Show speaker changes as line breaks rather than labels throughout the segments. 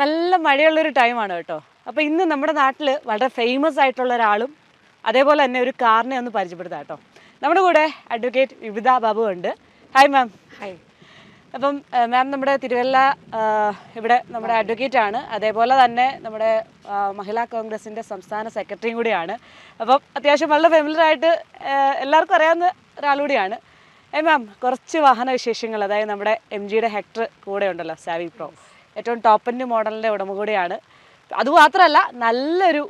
നല്ല മഴയുള്ളൊരു ടൈമാണ് കേട്ടോ. അപ്പോൾ ഇന്ന് നമ്മുടെ നാട്ടിൽ വളരെ ഫേമസ് ആയിട്ടുള്ള ഒരാളും അതേപോലെ തന്നെ ഒരു കാറിനെ ഒന്ന് പരിചയപ്പെടുത്താം കേട്ടോ. നമ്മുടെ കൂടെ അഡ്വക്കേറ്റ് വിവിധ ബാബു ഉണ്ട്. Hi ma'am. ഹായ്. അപ്പം മാം നമ്മുടെ തിരുവല്ല ഇവിടെ നമ്മുടെ അഡ്വക്കേറ്റ് ആണ്, അതേപോലെ തന്നെ നമ്മുടെ മഹിളാ കോൺഗ്രസിൻ്റെ സംസ്ഥാന സെക്രട്ടറിയും കൂടിയാണ്. അപ്പം അത്യാവശ്യം വളരെ ഫെമിലിയർ ആയിട്ട് എല്ലാവർക്കും അറിയാവുന്ന ഒരാളുകൂടിയാണ്. മാം, കുറച്ച് വാഹന വിശേഷങ്ങൾ, അതായത് നമ്മുടെ MGയുടെ ഹെക്ടർ കൂടെ ഉണ്ടല്ലോ, സാവി പ്രോ, ഏറ്റവും ടോപ്പ് എൻഡ് മോഡലിൻ്റെ ഉടമ കൂടിയാണ്. അതുമാത്രമല്ല നല്ലൊരു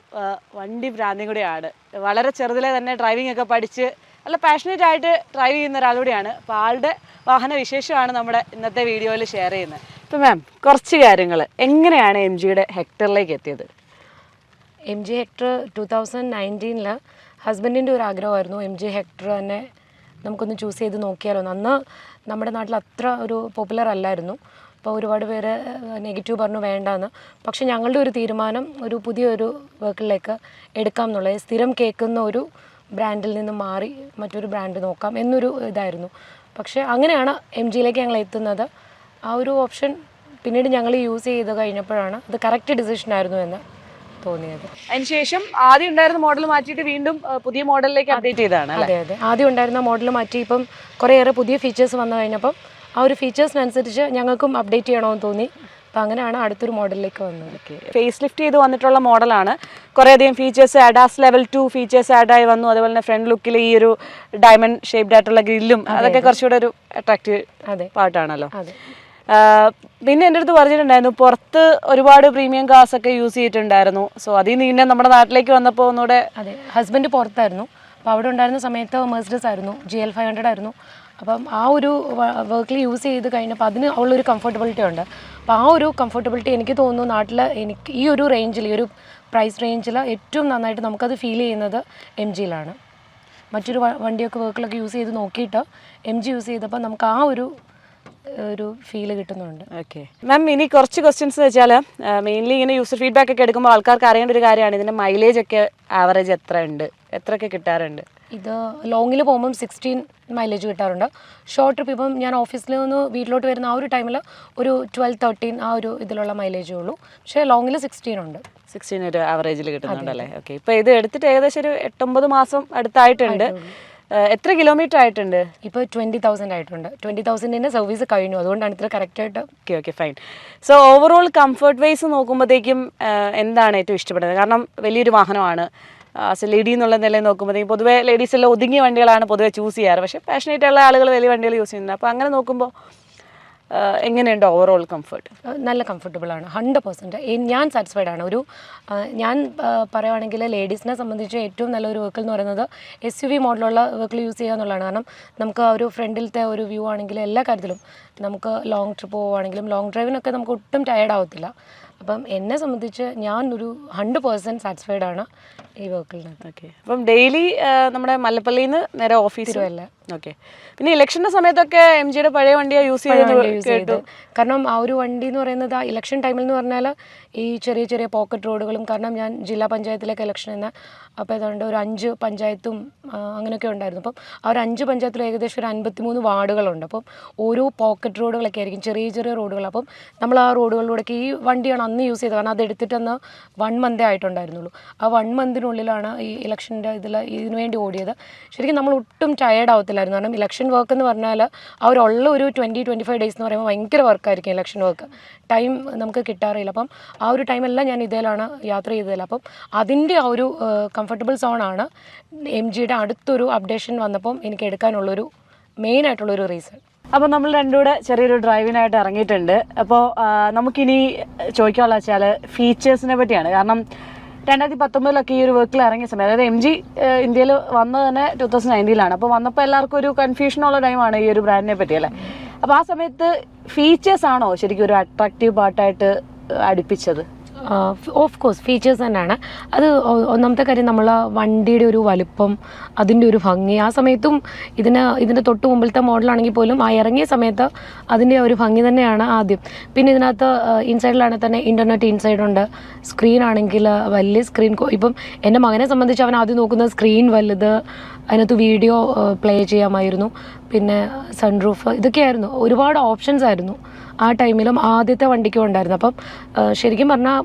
വണ്ടി ഭ്രാന്തിയും കൂടിയാണ്. വളരെ ചെറുതിലെ തന്നെ ഡ്രൈവിംഗ് ഒക്കെ പഠിച്ച് നല്ല പാഷനേറ്റ് ആയിട്ട് ഡ്രൈവ് ചെയ്യുന്ന ഒരാളുകൂടിയാണ്. അപ്പോൾ ആളുടെ വാഹന വിശേഷമാണ് നമ്മുടെ ഇന്നത്തെ വീഡിയോയിൽ ഷെയർ ചെയ്യുന്നത്. അപ്പോൾ മാം, കുറച്ച് കാര്യങ്ങൾ, എങ്ങനെയാണ് MGയുടെ ഹെക്ടറിലേക്ക് എത്തിയത്?
MG ഹെക്ടർ 2019 ഹസ്ബൻഡിൻ്റെ ഒരു ആഗ്രഹമായിരുന്നു MG ഹെക്ടർ തന്നെ നമുക്കൊന്ന് ചൂസ് ചെയ്ത് നോക്കിയാലോ. അന്ന് നമ്മുടെ നാട്ടിൽ അത്ര ഒരു പോപ്പുലർ അല്ലായിരുന്നു. അപ്പോൾ ഒരുപാട് പേര് നെഗറ്റീവ് പറഞ്ഞു വേണ്ടാന്ന്. പക്ഷേ ഞങ്ങളുടെ ഒരു തീരുമാനം ഒരു പുതിയൊരു വെഹിക്കിളിലേക്ക് എടുക്കാം എന്നുള്ളത്, സ്ഥിരം കേൾക്കുന്ന ഒരു ബ്രാൻഡിൽ നിന്ന് മാറി മറ്റൊരു ബ്രാൻഡ് നോക്കാം എന്നൊരു ഇതായിരുന്നു. പക്ഷേ അങ്ങനെയാണ് MGയിലേക്ക് ഞങ്ങൾ എത്തുന്നത്. ആ ഒരു ഓപ്ഷൻ പിന്നീട് ഞങ്ങൾ യൂസ് ചെയ്ത് കഴിഞ്ഞപ്പോഴാണ് അത് കറക്റ്റ് ഡിസിഷനായിരുന്നു എന്ന് തോന്നിയത്.
അതിനുശേഷം ആദ്യം ഉണ്ടായിരുന്ന മോഡൽ മാറ്റിയിട്ട് വീണ്ടും പുതിയ മോഡലിലേക്ക് അപ്ഡേറ്റ് ചെയ്തതാണ്.
അതെ അതെ, ആദ്യം ഉണ്ടായിരുന്ന മോഡൽ മാറ്റി ഇപ്പം കുറേയേറെ പുതിയ ഫീച്ചേഴ്സ് വന്നു കഴിഞ്ഞപ്പം ആ ഒരു ഫീച്ചേഴ്സിനനുസരിച്ച് ഞങ്ങൾക്കും അപ്ഡേറ്റ് ചെയ്യണമെന്ന് തോന്നി. അപ്പം അങ്ങനെയാണ് അടുത്തൊരു മോഡലിലേക്ക് വന്നത്.
ഫേസ് ലിഫ്റ്റ് ചെയ്ത് വന്നിട്ടുള്ള മോഡലാണ്. കുറേയധികം ഫീച്ചേഴ്സ്, ADAS ലെവൽ 2 ഫീച്ചേഴ്സ് ആഡായി വന്നു. അതുപോലെ തന്നെ ഫ്രണ്ട് ലുക്കിൽ ഈ ഒരു ഡയമണ്ട് ഷേപ്ഡ് ആയിട്ടുള്ള ഗ്രില്ലും അതൊക്കെ കുറച്ചുകൂടെ ഒരു അട്രാക്റ്റീവ് പാർട്ടാണല്ലോ. പിന്നെ എൻ്റെ അടുത്ത് പറഞ്ഞിട്ടുണ്ടായിരുന്നു പുറത്ത് ഒരുപാട് പ്രീമിയം കാർസ് ഒക്കെ യൂസ് ചെയ്തിട്ടുണ്ടായിരുന്നു. സോ അതിൽ നിന്ന് പിന്നെ നമ്മുടെ നാട്ടിലേക്ക് വന്നപ്പോൾ ഒന്നുകൂടെ.
അതെ, ഹസ്ബൻഡ് പുറത്തായിരുന്നു. അപ്പോൾ അവിടെ ഉണ്ടായിരുന്ന സമയത്ത് മെഴ്സിഡസ് ആയിരുന്നു, GL 500 ആയിരുന്നു. അപ്പം ആ ഒരു വർക്കിൽ യൂസ് ചെയ്ത് കഴിഞ്ഞപ്പോൾ അതിന് ഉള്ളൊരു കംഫർട്ടബിലിറ്റി ഉണ്ട്. അപ്പോൾ ആ ഒരു കംഫർട്ടബിലിറ്റി എനിക്ക് തോന്നുന്നു നാട്ടിൽ എനിക്ക് ഈ ഒരു റേഞ്ചിൽ, ഈ ഒരു പ്രൈസ് റേഞ്ചിൽ ഏറ്റവും നന്നായിട്ട് നമുക്കത് ഫീൽ ചെയ്യുന്നത് MGയിലാണ്. മറ്റൊരു വണ്ടിയൊക്കെ വർക്കിലൊക്കെ യൂസ് ചെയ്ത് നോക്കിയിട്ട് MG യൂസ് ചെയ്തപ്പോൾ നമുക്ക് ആ ഒരു ഫീല് കിട്ടുന്നുണ്ട്.
ഓക്കെ മാം, ഇനി കുറച്ച് ക്വസ്റ്റ്യൻസ് വെച്ചാൽ മെയിൻലി ഇങ്ങനെ യൂസർ ഫീഡ്ബാക്ക് ഒക്കെ എടുക്കുമ്പോൾ ആൾക്കാർക്ക് അറിയേണ്ട ഒരു കാര്യമാണ് ഇതിൻ്റെ മൈലേജ് ഒക്കെ ആവറേജ് എത്രയൊക്കെ കിട്ടാറുണ്ട്?
ഇത് ലോങ്ങിൽ പോകുമ്പം 16 മൈലേജ് കിട്ടാറുണ്ട്. ഷോർട്ട് ട്രിപ്പ് ഇപ്പം ഞാൻ ഓഫീസിൽ നിന്ന് വീട്ടിലോട്ട് വരുന്ന ആ ഒരു ടൈമിൽ ഒരു 12-13 ആ ഒരു ഇതിലുള്ള മൈലേജേ ഉള്ളൂ. പക്ഷേ ലോങ്ങിൽ 16 ഉണ്ട്.
16 ഒരു ആവറേജിൽ കിട്ടുന്നുണ്ടല്ലേ. ഓക്കെ, ഇപ്പോൾ ഇത് എടുത്തിട്ട് ഏകദേശം ഒരു 8-9 മാസം അടുത്തായിട്ടുണ്ട്. എത്ര കിലോമീറ്റർ ആയിട്ടുണ്ട്?
ഇപ്പോൾ 20,000 ആയിട്ടുണ്ട്. 20,000 സർവീസ് കഴിഞ്ഞു, അതുകൊണ്ടാണ് ഇത്ര കറക്റ്റായിട്ട്.
Okay fine. So overall comfort wise നോക്കുമ്പോഴത്തേക്കും എന്താണ് ഏറ്റവും ഇഷ്ടപ്പെടുന്നത്? കാരണം വലിയൊരു വാഹനമാണ്. ലേഡി എന്നുള്ള നിലയിൽ നോക്കുമ്പോഴത്തേക്കും പൊതുവേ ലേഡീസെല്ലാം ഒതുങ്ങിയ വണ്ടികളാണ് പൊതുവെ ചൂസ് ചെയ്യാറ്. പക്ഷേ പാഷനേറ്റ് ഉള്ള ആളുകൾ വലിയ വണ്ടികൾ യൂസ് ചെയ്യുന്നുണ്ട്. അപ്പോൾ അങ്ങനെ നോക്കുമ്പോൾ എങ്ങനെയുണ്ട് ഓവറോൾ കംഫർട്ട്?
നല്ല കംഫർട്ടബിളാണ്, 100%. ഞാൻ സാറ്റിസ്ഫൈഡ് ആണ്. ഞാൻ പറയുകയാണെങ്കിൽ ലേഡീസിനെ സംബന്ധിച്ച് ഏറ്റവും നല്ലൊരു വെഹിക്കിൾ എന്ന് പറയുന്നത് SUV മോഡലുള്ള വെഹിക്കിൾ യൂസ് ചെയ്യുക എന്നുള്ളതാണ്. കാരണം നമുക്ക് ആ ഒരു ഫ്രണ്ടിലത്തെ ഒരു വ്യൂ ആണെങ്കിലും എല്ലാ കാര്യത്തിലും നമുക്ക് ലോങ് ട്രിപ്പ് പോവുകയാണെങ്കിലും ലോങ് ഡ്രൈവിനൊക്കെ നമുക്ക് ഒട്ടും ടയേർഡ് ആവത്തില്ല. അപ്പം എന്നെ സംബന്ധിച്ച് ഞാൻ ഒരു 100% സാറ്റിസ്ഫൈഡ് ആണ് ഈ വെഹിക്കിളിന്.
ഓക്കെ, അപ്പം ഡെയിലി നമ്മുടെ മല്ലപ്പള്ളിയിൽ നിന്ന് നേരെ ഓഫീസ്
തിരുവല്ല.
ഓക്കെ, പിന്നെ ഇലക്ഷൻ്റെ സമയത്തൊക്കെ MGയുടെ പഴയ വണ്ടിയാണ് യൂസ് ചെയ്തത്.
കാരണം ആ ഒരു വണ്ടി എന്ന് പറയുന്നത് ആ ഇലക്ഷൻ ടൈമിൽ എന്ന് പറഞ്ഞാൽ ഈ ചെറിയ ചെറിയ പോക്കറ്റ് റോഡുകളും, കാരണം ഞാൻ ജില്ലാ പഞ്ചായത്തിലേക്ക് ഇലക്ഷൻ നിന്ന്, അപ്പോൾ ഏതാണ്ട് ഒരു 5 പഞ്ചായത്തും അങ്ങനെയൊക്കെ ഉണ്ടായിരുന്നു. അപ്പം ആ ഒരു 5 പഞ്ചായത്തിലും ഏകദേശം ഒരു 53 വാർഡുകളുണ്ട്. അപ്പം ഓരോ പോക്കറ്റ് റോഡുകളൊക്കെ ആയിരിക്കും, ചെറിയ ചെറിയ റോഡുകൾ. അപ്പം നമ്മൾ ആ റോഡുകളിലൂടെയൊക്കെ ഈ വണ്ടിയാണ് അന്ന് യൂസ് ചെയ്തത്. കാരണം അത് എടുത്തിട്ടന്ന് 1 മന്തേ ആയിട്ടുണ്ടായിരുന്നുള്ളൂ. ആ 1 മന്തിനുള്ളിലാണ് ഈ ഇലക്ഷൻ്റെ ഇതിനു വേണ്ടി ഓടിയത്. ശരിക്കും നമ്മൾ ഒട്ടും ടയേർഡ് ആവത്തില്ലായിരുന്നു. കാരണം ഇലക്ഷൻ വർക്ക് എന്ന് പറഞ്ഞാൽ ആ ഒരു ഉള്ള ഒരു 20-25 ഡേയ്സ് എന്ന് പറയുമ്പോൾ ഭയങ്കര വർക്കായിരിക്കും ഇലക്ഷൻ വർക്ക്. ടൈം നമുക്ക് കിട്ടാറില്ല. അപ്പം ആ ഒരു ടൈമെല്ലാം ഞാൻ ഇതിലാണ് യാത്ര ചെയ്തതില്ല. അപ്പം അതിൻ്റെ ആ ഒരു കംഫർട്ടബിൾ സോണാണ് MGയുടെ അടുത്തൊരു അപ്ഡേഷൻ വന്നപ്പം എനിക്ക് എടുക്കാനുള്ളൊരു മെയിനായിട്ടുള്ളൊരു റീസൺ.
അപ്പോൾ നമ്മൾ രണ്ടുകൂടെ ചെറിയൊരു ഡ്രൈവിനായിട്ട് ഇറങ്ങിയിട്ടുണ്ട്. അപ്പോൾ നമുക്കിനി ചോദിക്കാനുള്ള വെച്ചാൽ ഫീച്ചേഴ്സിനെ പറ്റിയാണ്. കാരണം 2019 ഈ ഒരു വെഹിക്കിൾ ഇറങ്ങിയ സമയം, അതായത് MG ഇന്ത്യയിൽ വന്നത് തന്നെ 2019 അപ്പോൾ വന്നപ്പോൾ എല്ലാവർക്കും ഒരു കൺഫ്യൂഷനുള്ള ടൈമാണ് ഈ ഒരു ബ്രാൻഡിനെ പറ്റി അല്ലേ. അപ്പോൾ ആ സമയത്ത് ഫീച്ചേഴ്സ് ആണോ ശരിക്കും ഒരു അട്രാക്റ്റീവ് പാർട്ടായിട്ട് അടുപ്പിച്ചത്?
ഓഫ് കോഴ്സ് ഫീച്ചേഴ്സ് തന്നെയാണ് അത്. ഒന്നാമത്തെ കാര്യം നമ്മൾ വണ്ടിയുടെ ഒരു വലുപ്പം, അതിൻ്റെ ഒരു ഭംഗി. ആ സമയത്തും ഇതിൻ്റെ തൊട്ട് മുമ്പിലത്തെ മോഡലാണെങ്കിൽ പോലും ആ ഇറങ്ങിയ സമയത്ത് അതിൻ്റെ ഒരു ഭംഗി തന്നെയാണ് ആദ്യം. പിന്നെ ഇതിനകത്ത് ഇൻസൈഡിലാണെങ്കിൽ തന്നെ ഇൻ്റർനെറ്റ് ഇൻസൈഡുണ്ട്. സ്ക്രീൻ ആണെങ്കിൽ വലിയ സ്ക്രീൻ. ഇപ്പം എൻ്റെ മകനെ സംബന്ധിച്ച് അവൻ ആദ്യം നോക്കുന്നത് സ്ക്രീൻ വലുത്, അതിനകത്ത് വീഡിയോ പ്ലേ ചെയ്യാമായിരുന്നു, പിന്നെ സൺറൂഫ്, ഇതൊക്കെയായിരുന്നു. ഒരുപാട് ഓപ്ഷൻസ് ആയിരുന്നു. ആ ടൈമിലും ആദ്യത്തെ വണ്ടിക്കും ഉണ്ടായിരുന്നു. അപ്പം ശരിക്കും പറഞ്ഞാൽ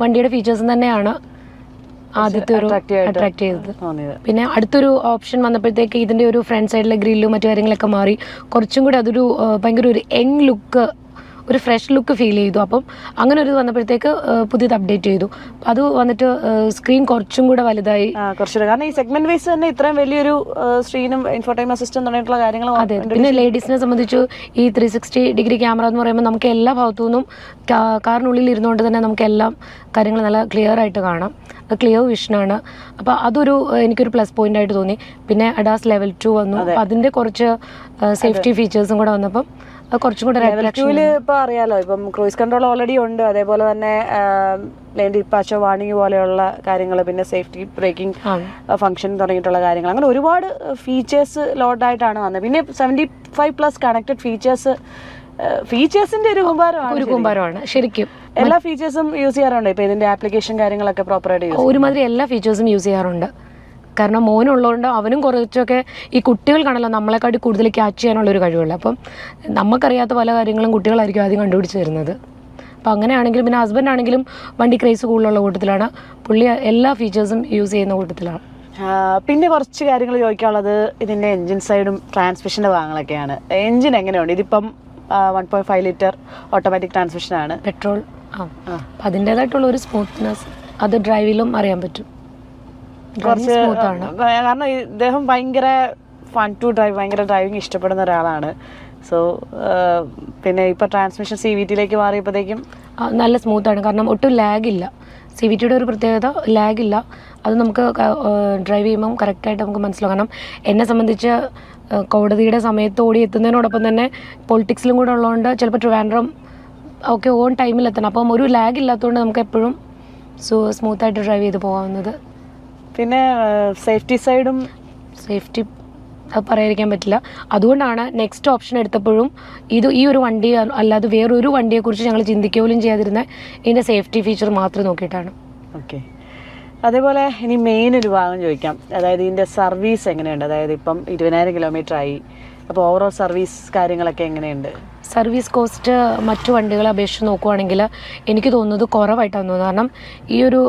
വണ്ടിയുടെ ഫീച്ചേഴ്സും തന്നെയാണ് ആദ്യത്തെ ഒരു അട്രാക്ട് ചെയ്തത്. പിന്നെ അടുത്തൊരു ഓപ്ഷൻ വന്നപ്പോഴത്തേക്ക് ഇതിൻ്റെ ഒരു ഫ്രണ്ട് സൈഡിലെ ഗ്രില്ലും മറ്റു കാര്യങ്ങളൊക്കെ മാറി കുറച്ചും കൂടി അതൊരു ഭയങ്കര ഒരു യങ് ലുക്ക്, ഒരു ഫ്രഷ് ലുക്ക് ഫീൽ ചെയ്തു. അപ്പം അങ്ങനെ ഒരു വന്നപ്പോഴത്തേക്ക് പുതിയത് അപ്ഡേറ്റ് ചെയ്തു. അത് വന്നിട്ട് സ്ക്രീൻ കുറച്ചും കൂടെ വലുതായി
കുറച്ചുകൂടെ, കാരണം ഈ സെഗ്മെന്റ് വൈസ് തന്നെ ഇത്രയും വലിയൊരു സ്ക്രീനും ഇൻഫോർടൈൻമെന്റ് സിസ്റ്റം തുടങ്ങിയിട്ടുള്ള കാര്യങ്ങൾ.
അതെ, പിന്നെ ലേഡീസിനെ സംബന്ധിച്ചു ഈ 360 ക്യാമറ എന്ന് പറയുമ്പോൾ നമുക്ക് എല്ലാ ഭാഗത്തു നിന്നും കാറിനുള്ളിൽ ഇരുന്നുകൊണ്ട് തന്നെ നമുക്ക് എല്ലാം കാര്യങ്ങൾ നല്ല ക്ലിയർ ആയിട്ട് കാണാം. ക്ലിയർ വിഷനാണ്. അപ്പോൾ അതൊരു എനിക്കൊരു പ്ലസ് പോയിന്റ് ആയിട്ട് തോന്നി. പിന്നെ അഡാസ് ലെവൽ 2 വന്നു. അപ്പം അതിൻ്റെ കുറച്ച് സേഫ്റ്റി ഫീച്ചേഴ്സും കൂടെ വന്നപ്പം കുറച്ചും കൂടെ
ഇപ്പൊ അറിയാലോ, ഇപ്പം ക്രൂയിസ് കൺട്രോൾ ഓൾറെഡി ഉണ്ട്, അതേപോലെ തന്നെ ലെയിൻ ഡിപ്പാച്ചർ വാർണിംഗ് പോലെയുള്ള കാര്യങ്ങൾ, പിന്നെ സേഫ്റ്റി ബ്രേക്കിംഗ് ഫംഗ്ഷൻ തുടങ്ങിയിട്ടുള്ള കാര്യങ്ങൾ, അങ്ങനെ ഒരുപാട് ഫീച്ചേഴ്സ് ലോഡായിട്ടാണ് വന്നത്. പിന്നെ 75+ കണക്റ്റഡ് ഫീച്ചേഴ്സിന്റെ ഒരു
കൂമ്പാരമാണ് ശരിക്കും.
എല്ലാ ഫീച്ചേഴ്സും യൂസ് ചെയ്യാറുണ്ട്. ഇപ്പൊ ഇതിന്റെ ആപ്ലിക്കേഷൻ കാര്യങ്ങളൊക്കെ പ്രോപ്പറായിട്ട്
ഒരുമാതിരി എല്ലാ ഫീച്ചേഴ്സും യൂസ് ചെയ്യാറുണ്ട്. കാരണം മോനുള്ളതുകൊണ്ട് അവനും കുറച്ചൊക്കെ ഈ കുട്ടികൾക്കാണല്ലോ നമ്മളെക്കാട്ടി കൂടുതൽ ക്യാച്ച് ചെയ്യാനുള്ളൊരു കഴിവുള്ള. അപ്പം നമുക്കറിയാത്ത പല കാര്യങ്ങളും കുട്ടികളായിരിക്കും ആദ്യം കണ്ടുപിടിച്ച് തരുന്നത്. അപ്പം അങ്ങനെയാണെങ്കിലും പിന്നെ ഹസ്ബൻഡ് ആണെങ്കിലും വണ്ടി ക്രേസ് കൂടുതലുള്ള കൂട്ടത്തിലാണ്. പുള്ളി എല്ലാ ഫീച്ചേഴ്സും യൂസ് ചെയ്യുന്ന കൂട്ടത്തിലാണ്.
പിന്നെ കുറച്ച് കാര്യങ്ങൾ ചോദിക്കാനുള്ളത് ഇതിന്റെ എൻജിൻ സൈഡും ട്രാൻസ്മിഷന്റെ ഭാഗങ്ങളൊക്കെയാണ്. എൻജിൻ എങ്ങനെയുണ്ട്? ഇതിപ്പം 1.5 ലിറ്റർ ഓട്ടോമാറ്റിക് ട്രാൻസ്മിഷനാണ്,
പെട്രോൾ. അതിൻ്റേതായിട്ടുള്ള ഒരു സ്മൂത്ത്നെസ് അത് ഡ്രൈവിലും അറിയാൻ പറ്റും.
കുറച്ച് കാരണം ഇദ്ദേഹം ഭയങ്കര ഫൺ ടു ഡ്രൈവ്, ഭയങ്കര ഡ്രൈവിംഗ് ഇഷ്ടപ്പെടുന്ന ഒരാളാണ്. സോ പിന്നെ ഇപ്പൊ ട്രാൻസ്മിഷൻ CVT-യിലേക്ക് മാറിയപ്പോഴത്തേക്കും
നല്ല സ്മൂത്താണ്. കാരണം ഒട്ടും ലാഗില്ല. CVT-യുടെ ഒരു പ്രത്യേകത ലാഗില്ല. അത് നമുക്ക് ഡ്രൈവ് ചെയ്യുമ്പം കറക്റ്റായിട്ട് നമുക്ക് മനസ്സിലാവും. കാരണം എന്നെ സംബന്ധിച്ച് കോടതിയുടെ സമയത്ത് ഓടി എത്തുന്നതിനോടൊപ്പം തന്നെ പൊളിറ്റിക്സിലും കൂടെ ഉള്ളതുകൊണ്ട് ചിലപ്പോൾ ട്രിവാൻഡ്രം ഒക്കെ ഓൺ ടൈമിൽ എത്തണം. അപ്പം ഒരു ലാഗ് ഇല്ലാത്തതുകൊണ്ട് നമുക്ക് എപ്പോഴും സ്മൂത്തായിട്ട് ഡ്രൈവ് ചെയ്ത് പോകാവുന്നത്.
പിന്നെ സേഫ്റ്റി സൈഡും
സേഫ്റ്റി അത് പറയാതിരിക്കാൻ പറ്റില്ല. അതുകൊണ്ടാണ് നെക്സ്റ്റ് ഓപ്ഷൻ എടുത്തപ്പോഴും ഈ ഒരു വണ്ടി അല്ലാതെ വേറൊരു വണ്ടിയെക്കുറിച്ച് ഞങ്ങൾ ചിന്തിക്കുക പോലും ചെയ്യാതിരുന്നത് ഇതിൻ്റെ സേഫ്റ്റി ഫീച്ചർ മാത്രം നോക്കിയിട്ടാണ്.
ഓക്കെ, അതേപോലെ ഇനി മെയിൻ ഒരു ഭാഗം ചോദിക്കാം. അതായത് ഇതിൻ്റെ സർവീസ് എങ്ങനെയുണ്ട്? അതായത് ഇപ്പം 20,000 കിലോമീറ്റർ ആയി, അപ്പോൾ ഓവറോൾ സർവീസ് കാര്യങ്ങളൊക്കെ എങ്ങനെയുണ്ട്?
സർവീസ് കോസ്റ്റ് മറ്റു വണ്ടികളെ അപേക്ഷിച്ച് നോക്കുവാണെങ്കിൽ എനിക്ക് തോന്നുന്നത് കുറവായിട്ടാണ് തോന്നുന്നത്. കാരണം ഈ ഒരു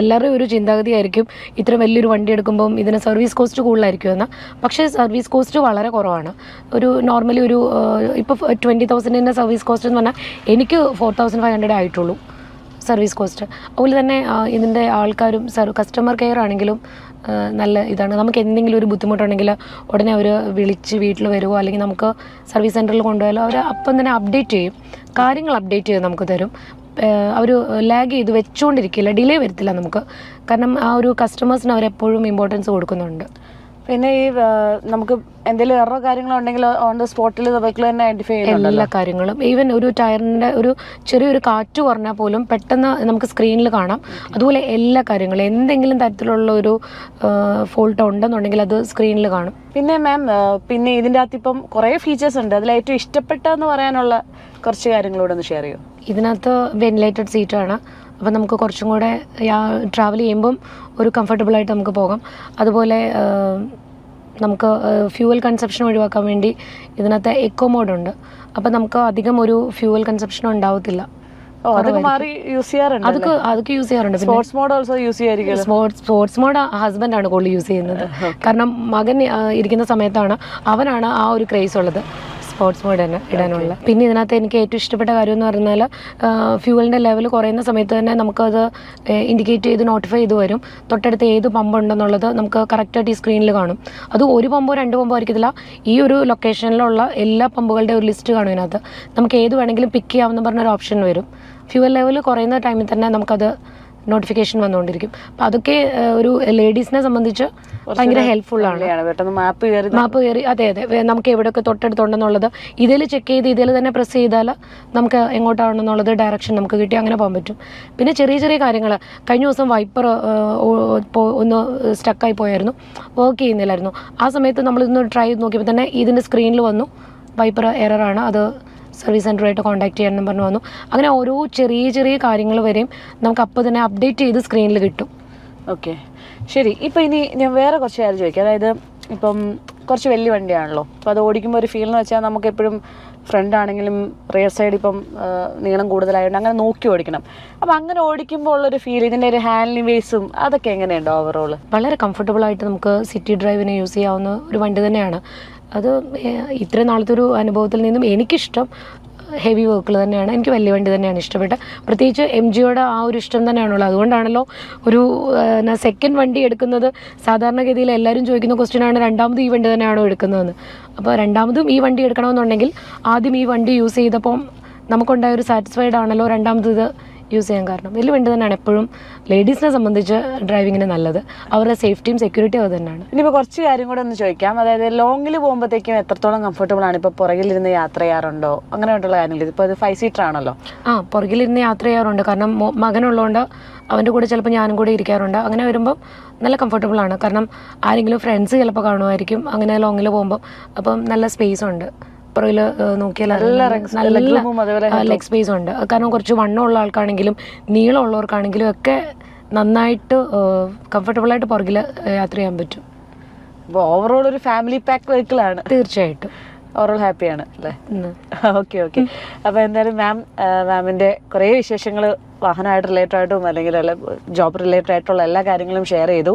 എല്ലാവരുടെയും ഒരു ചിന്താഗതിയായിരിക്കും ഇത്ര വലിയൊരു വണ്ടി എടുക്കുമ്പം ഇതിന് സർവീസ് കോസ്റ്റ് കൂടുതലായിരിക്കും എന്ന്. പക്ഷേ സർവീസ് കോസ്റ്റ് വളരെ കുറവാണ്. ഒരു നോർമലി ഒരു ഇപ്പോൾ 20,000-ൻ്റെ സർവീസ് കോസ്റ്റ് എന്ന് പറഞ്ഞാൽ എനിക്ക് 4,500 ആയിട്ടുള്ളൂ സർവീസ് കോസ്റ്റ്. അതുപോലെ തന്നെ ഇതിൻ്റെ ആൾക്കാരും കസ്റ്റമർ കെയർ ആണെങ്കിലും നല്ല ഇതാണ്. നമുക്ക് എന്തെങ്കിലും ഒരു ബുദ്ധിമുട്ടുണ്ടെങ്കിൽ ഉടനെ അവർ വിളിച്ച് വീട്ടിൽ വരുമോ അല്ലെങ്കിൽ നമുക്ക് സർവീസ് സെൻറ്ററിൽ കൊണ്ടുപോയാലോ അവർ അപ്പം തന്നെ അപ്ഡേറ്റ് ചെയ്യും, കാര്യങ്ങൾ അപ്ഡേറ്റ് ചെയ്ത് നമുക്ക് തരും. അവർ ലാഗ് ചെയ്ത് വെച്ചുകൊണ്ടിരിക്കില്ല, ഡിലേ വരത്തില്ല നമുക്ക്. കാരണം ആ ഒരു കസ്റ്റമേഴ്സിന് അവരെപ്പോഴും ഇമ്പോർട്ടൻസ് കൊടുക്കുന്നുണ്ട്.
പിന്നെ ഈ നമുക്ക് എന്തെങ്കിലും എറോ കാര്യങ്ങളുണ്ടെങ്കിൽ ഓൺ ദ സ്പോട്ടിൽ വെഹിക്കിൾ തന്നെ ഐഡന്റിഫൈ ചെയ്യുന്നുണ്ട്
എല്ലാ കാര്യങ്ങളും. ഈവൻ ഒരു ടയറിൻ്റെ ഒരു ചെറിയൊരു കാറ്റ് കുറഞ്ഞാൽ പോലും പെട്ടെന്ന് നമുക്ക് സ്ക്രീനിൽ കാണാം. അതുപോലെ എല്ലാ കാര്യങ്ങളും എന്തെങ്കിലും തരത്തിലുള്ള ഒരു ഫോൾട്ട് ഉണ്ടെന്നുണ്ടെങ്കിൽ അത് സ്ക്രീനിൽ കാണും.
പിന്നെ മാം, പിന്നെ ഇതിൻ്റെ അകത്ത് ഇപ്പം കുറേ ഫീച്ചേഴ്സ് ഉണ്ട്. അതിൽ ഏറ്റവും ഇഷ്ടപ്പെട്ടെന്ന് പറയാനുള്ള കുറച്ച് കാര്യങ്ങളോട് ഒന്ന് ഷെയർ ചെയ്യും.
ഇതിനകത്ത് വെന്റിലേറ്റഡ് സീറ്റാണ്. അപ്പം നമുക്ക് കുറച്ചും കൂടെ ട്രാവൽ ചെയ്യുമ്പം ഒരു കംഫർട്ടബിളായിട്ട് നമുക്ക് പോകാം. അതുപോലെ നമുക്ക് ഫ്യൂവൽ കൺസപ്ഷൻ ഒഴിവാക്കാൻ വേണ്ടി ഇതിനകത്ത് എക്കോ മോഡുണ്ട്. അപ്പം നമുക്ക് അധികം ഒരു ഫ്യൂവൽ കൺസപ്ഷൻ ഉണ്ടാവത്തില്ല. അതൊക്കെ യൂസ് ചെയ്യാറുണ്ട്.
സ്പോർട്സ് മോഡ് ഓൾസോ യൂസ് ചെയ്യായിരിക്കും.
സ്പോർട്സ് മോഡ് ഹസ്ബൻഡാണ് കൂടുതൽ യൂസ് ചെയ്യുന്നത്. കാരണം മകൻ ഇരിക്കുന്ന സമയത്താണ് അവനാണ് ആ ഒരു ക്രേസ് ഉള്ളത് സ്പോർട്സ് മോഡ് തന്നെ ഇടാനുള്ള. പിന്നെ ഇതിനകത്ത് എനിക്ക് ഏറ്റവും ഇഷ്ടപ്പെട്ട കാര്യം എന്ന് പറഞ്ഞാൽ ഫ്യൂവലിൻ്റെ ലെവൽ കുറയുന്ന സമയത്ത് തന്നെ നമുക്കത് ഇൻഡിക്കേറ്റ് ചെയ്ത് നോട്ടിഫൈ ചെയ്ത് വരും. തൊട്ടടുത്ത് ഏത് പമ്പ് ഉണ്ടെന്നുള്ളത് നമുക്ക് കറക്റ്റായിട്ട് ഈ സ്ക്രീനിൽ കാണും. അത് 1 പമ്പോ 2 പമ്പോ ആയിരിക്കത്തില്ല, ഈ ഒരു ലൊക്കേഷനിലുള്ള എല്ലാ പമ്പുകളുടെ ഒരു ലിസ്റ്റ് കാണും ഇതിനകത്ത്. നമുക്ക് ഏത് വേണമെങ്കിലും പിക്ക് ചെയ്യാമെന്ന് പറഞ്ഞൊരു ഓപ്ഷൻ വരും. ഫ്യൂവൽ ലെവൽ കുറയുന്ന ടൈമിൽ തന്നെ നമുക്കത് നോട്ടിഫിക്കേഷൻ വന്നുകൊണ്ടിരിക്കും. അപ്പം അതൊക്കെ ഒരു ലേഡീസിനെ സംബന്ധിച്ച് ഭയങ്കര ഹെൽപ്ഫുള്ളാണ്. മാപ്പ് കയറി അതെ നമുക്ക് എവിടെയൊക്കെ തൊട്ടടുത്തുണ്ടെന്നുള്ളത് ഇതിൽ ചെക്ക് ചെയ്ത് ഇതിൽ തന്നെ പ്രസ് ചെയ്താൽ നമുക്ക് എങ്ങോട്ടാണെന്നുള്ളത് ഡയറക്ഷൻ നമുക്ക് കിട്ടി അങ്ങനെ പോകാൻ പറ്റും. പിന്നെ ചെറിയ ചെറിയ കാര്യങ്ങൾ, കഴിഞ്ഞ ദിവസം വൈപ്പർ ഒന്ന് സ്റ്റക്കായി പോയായിരുന്നു, വർക്ക് ചെയ്യുന്നില്ലായിരുന്നു. ആ സമയത്ത് നമ്മളിതൊന്ന് ട്രൈ ചെയ്ത് നോക്കിയപ്പോൾ തന്നെ ഇതിൻ്റെ സ്ക്രീനിൽ വന്നു വൈപ്പർ എററാണ്, അത് സർവീസ് സെൻ്ററുമായിട്ട് കോൺടാക്ട് ചെയ്യാനെന്ന് പറഞ്ഞു വന്നു. അങ്ങനെ ഓരോ ചെറിയ ചെറിയ കാര്യങ്ങൾ വരെയും നമുക്ക് അപ്പോൾ തന്നെ അപ്ഡേറ്റ് ചെയ്ത് സ്ക്രീനിൽ കിട്ടും.
ഓക്കെ, ശരി. ഇപ്പം ഇനി ഞാൻ വേറെ കുറച്ച് കാര്യം ചോദിക്കാം. അതായത് ഇപ്പം കുറച്ച് വലിയ വണ്ടിയാണല്ലോ, അപ്പോൾ അത് ഓടിക്കുമ്പോൾ ഒരു ഫീൽ എന്ന് വെച്ചാൽ നമുക്ക് എപ്പോഴും ഫ്രണ്ട് ആണെങ്കിലും റിയർ സൈഡ് ഇപ്പം നീളം കൂടുതലായതുകൊണ്ട് അങ്ങനെ നോക്കി ഓടിക്കണം. അപ്പോൾ അങ്ങനെ ഓടിക്കുമ്പോൾ ഉള്ളൊരു ഫീൽ, ഇതിൻ്റെ ഒരു ഹാൻഡിലിംഗ് വേസും അതൊക്കെ എങ്ങനെയുണ്ട് ഓവറോൾ?
വളരെ കംഫർട്ടബിളായിട്ട് നമുക്ക് സിറ്റി ഡ്രൈവിന് യൂസ് ചെയ്യാവുന്ന ഒരു വണ്ടി തന്നെയാണ് അത്. ഇത്രയും നാളത്തെ ഒരു അനുഭവത്തിൽ നിന്നും എനിക്കിഷ്ടം ഹെവി വർക്കുകൾ തന്നെയാണ്. എനിക്ക് വലിയ വണ്ടി തന്നെയാണ് ഇഷ്ടപ്പെട്ടത്. പ്രത്യേകിച്ച് MGയുടെ ആ ഒരു ഇഷ്ടം തന്നെയാണുള്ളത്. അതുകൊണ്ടാണല്ലോ ഒരു സെക്കൻഡ് വണ്ടി എടുക്കുന്നത്. സാധാരണഗതിയിൽ എല്ലാവരും ചോദിക്കുന്ന ക്വസ്റ്റ്യനാണ്, രണ്ടാമത് ഈ വണ്ടി തന്നെയാണോ എടുക്കുന്നതെന്ന്. അപ്പോൾ രണ്ടാമതും ഈ വണ്ടി എടുക്കണമെന്നുണ്ടെങ്കിൽ ആദ്യം ഈ വണ്ടി യൂസ് ചെയ്തപ്പം നമുക്കുണ്ടായ ഒരു സാറ്റിസ്ഫൈഡ് ആണല്ലോ രണ്ടാമത് ഇത് യൂസ് ചെയ്യാൻ കാരണം. വലിയ വണ്ടി തന്നെയാണ് എപ്പോഴും ലേഡീസിനെ സംബന്ധിച്ച് ഡ്രൈവിങ്ങിന് നല്ലത്. അവരുടെ സേഫ്റ്റിയും സെക്യൂരിറ്റിയും അത് തന്നെയാണ്.
ഇനിയിപ്പോൾ കുറച്ച് കാര്യം കൂടെ ഒന്ന് ചോദിക്കാം. അതായത് ലോങ്ങിൽ പോകുമ്പോഴത്തേക്കും എത്രത്തോളം കംഫർട്ടബിൾ ആണ്? ഇപ്പോൾ പുറകിലിരുന്ന് യാത്ര ചെയ്യാറുണ്ടോ? അങ്ങനെയുള്ള കാര്യങ്ങൾ. ഇപ്പോൾ ഇത് 5 സീറ്റർ ആണല്ലോ.
പുറകിലിരുന്ന് യാത്ര ചെയ്യാറുണ്ട്. കാരണം മകനുള്ളതുകൊണ്ട് അവൻ്റെ കൂടെ ചിലപ്പോൾ ഞാനും കൂടെ ഇരിക്കാറുണ്ട്. അങ്ങനെ വരുമ്പം നല്ല കംഫർട്ടബിളാണ്. കാരണം ആരെങ്കിലും ഫ്രണ്ട്സ് ചിലപ്പോൾ കാണുമായിരിക്കും അങ്ങനെ ലോങ്ങിൽ പോകുമ്പോൾ. അപ്പം നല്ല സ്പേസ് ഉണ്ട്. പുറകിൽ നോക്കിയാൽ നല്ല ലെഗ് സ്പേസ് ഉണ്ട്. കാരണം കുറച്ച് വണ്ണമുള്ള ആൾക്കാണെങ്കിലും നീളമുള്ളവർക്കാണെങ്കിലും ഒക്കെ നന്നായിട്ട് കംഫർട്ടബിളായിട്ട് പുറകിൽ യാത്ര ചെയ്യാൻ പറ്റും.
അപ്പോൾ ഓവറോൾ ഒരു ഫാമിലി പാക്ക് വെഹിക്കിളാണ്.
തീർച്ചയായിട്ടും
ഓവറോൾ ഹാപ്പിയാണ് അല്ലേ? ഓക്കെ. അപ്പോൾ എന്തായാലും മാമിൻ്റെ കുറേ വിശേഷങ്ങൾ വാഹനമായിട്ട് റിലേറ്റഡ് ആയിട്ടും അല്ലെങ്കിൽ ജോബ് റിലേറ്റഡ് ആയിട്ടുള്ള എല്ലാ കാര്യങ്ങളും ഷെയർ ചെയ്തു.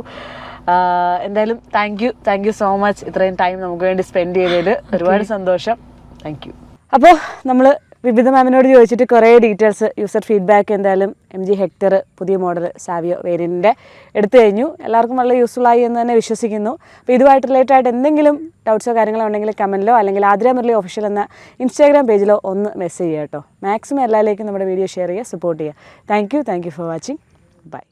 എന്തായാലും താങ്ക് യു സോ മച്ച്. ഇത്രയും ടൈം നമുക്ക് വേണ്ടി സ്പെൻഡ് ചെയ്തതിൽ ഒരുപാട് സന്തോഷം. Thank you. അപ്പോൾ നമ്മൾ വിവിധ മാമിനോട് ചോദിച്ചിട്ട് കുറേ ഡീറ്റെയിൽസ്, യൂസർ ഫീഡ്ബാക്ക് എന്തായാലും MG ഹെക്ടർ പുതിയ മോഡൽ സാവിയോ വേരിയൻറ്റിൻ്റെ എടുത്തു കഴിഞ്ഞു. എല്ലാവർക്കും വളരെ യൂസ്ഫുൾ ആയി എന്ന് തന്നെ വിശ്വസിക്കുന്നു. അപ്പോൾ ഇതുമായിട്ട് റിലേറ്റഡ് ആയിട്ട് എന്തെങ്കിലും ഡൗട്ട്സോ കാര്യങ്ങളോ ഉണ്ടെങ്കിൽ കമൻറ്റിലോ അല്ലെങ്കിൽ ആതിര മുരളി ഒഫീഷ്യൽ എന്ന ഇൻസ്റ്റാഗ്രാം പേജിലോ ഒന്ന് മെസ്സേജ് ചെയ്യുക കേട്ടോ. മാക്സിമം എല്ലാവരിലേക്കും നമ്മുടെ വീഡിയോ ഷെയർ ചെയ്യുക, സപ്പോർട്ട് ചെയ്യുക. Thank you for watching. By.